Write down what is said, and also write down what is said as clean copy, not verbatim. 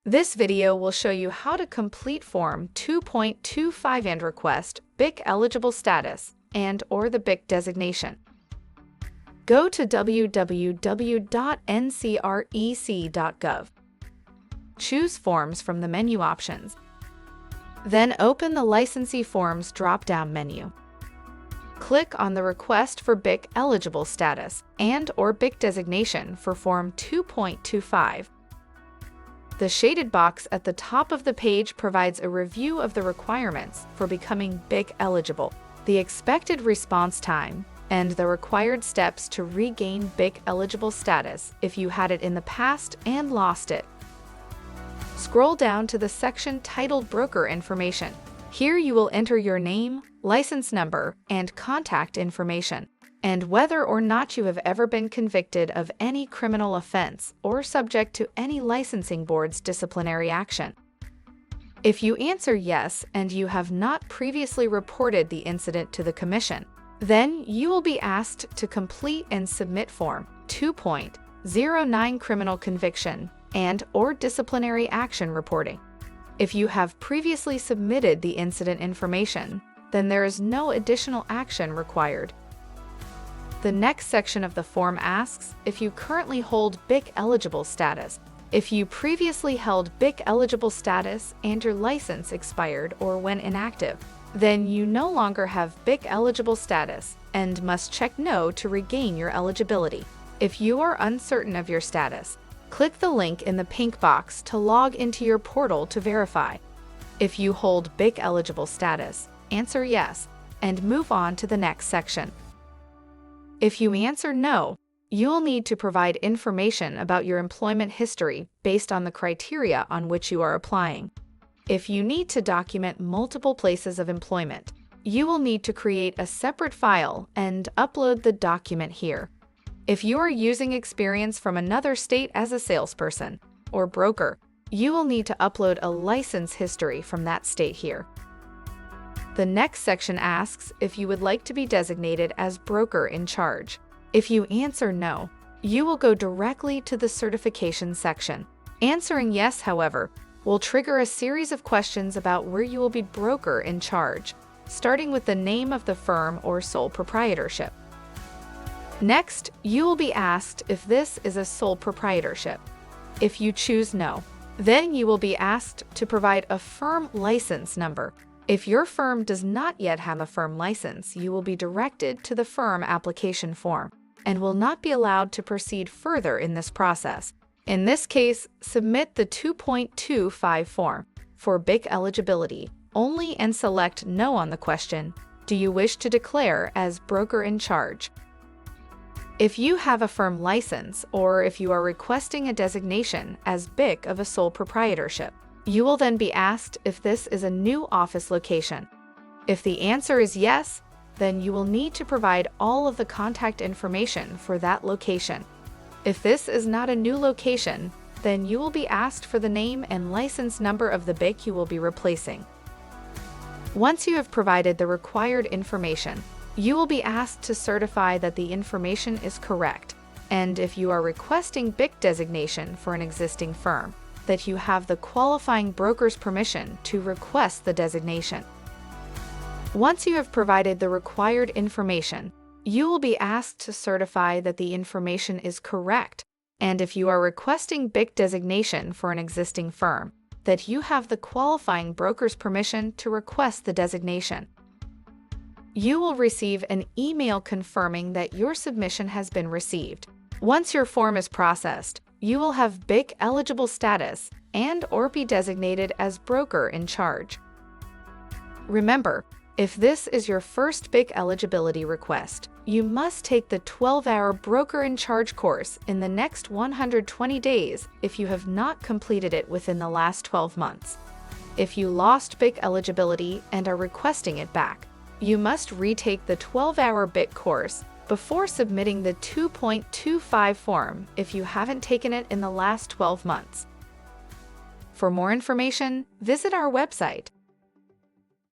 This video will show you how to complete Form 2.25 and request BIC-Eligible status and/or the BIC designation. Go to www.ncrec.gov. Choose Forms from the menu options. Then open the Licensee Forms drop-down menu. Click on the Request for BIC-Eligible status and/or BIC designation for Form 2.25. The shaded box at the top of the page provides a review of the requirements for becoming BIC-eligible, the expected response time, and the required steps to regain BIC-eligible status if you had it in the past and lost it. Scroll down to the section titled Broker Information. Here you will enter your name, license number, and contact information, and whether or not you have ever been convicted of any criminal offense or subject to any licensing board's disciplinary action. If you answer yes and you have not previously reported the incident to the Commission, then you will be asked to complete and submit Form 2.09 Criminal Conviction and/or Disciplinary Action Reporting. If you have previously submitted the incident information, then there is no additional action required. The next section of the form asks if you currently hold BIC-eligible status. If you previously held BIC-eligible status and your license expired or went inactive, then you no longer have BIC-eligible status and must check no to regain your eligibility. If you are uncertain of your status, click the link in the pink box to log into your portal to verify. If you hold BIC-eligible status, answer yes and move on to the next section. If you answer no, you will need to provide information about your employment history based on the criteria on which you are applying. If you need to document multiple places of employment, you will need to create a separate file and upload the document here. If you are using experience from another state as a salesperson or broker, you will need to upload a license history from that state here. The next section asks if you would like to be designated as broker in charge. If you answer no, you will go directly to the certification section. Answering yes, however, will trigger a series of questions about where you will be broker in charge, starting with the name of the firm or sole proprietorship. Next, you will be asked if this is a sole proprietorship. If you choose no, then you will be asked to provide a firm license number. If your firm does not yet have a firm license, you will be directed to the firm application form and will not be allowed to proceed further in this process. In this case, submit the 2.25 form for BIC eligibility only and select no on the question, do you wish to declare as broker in charge? If you have a firm license or if you are requesting a designation as BIC of a sole proprietorship, you will then be asked if this is a new office location. If the answer is yes, then you will need to provide all of the contact information for that location. If this is not a new location, then you will be asked for the name and license number of the BIC you will be replacing. Once you have provided the required information, you will be asked to certify that the information is correct, and if you are requesting BIC designation for an existing firm, that you have the qualifying broker's permission to request the designation. Once you have provided the required information, you will be asked to certify that the information is correct, and if you are requesting BIC designation for an existing firm, that you have the qualifying broker's permission to request the designation. You will receive an email confirming that your submission has been received. Once your form is processed, you will have BIC-eligible status and/or be designated as broker in charge. Remember, if this is your first BIC eligibility request, you must take the 12-hour broker in charge course in the next 120 days if you have not completed it within the last 12 months. If you lost BIC eligibility and are requesting it back, you must retake the 12-hour BIC course before submitting the 2.25 form if you haven't taken it in the last 12 months. For more information, visit our website.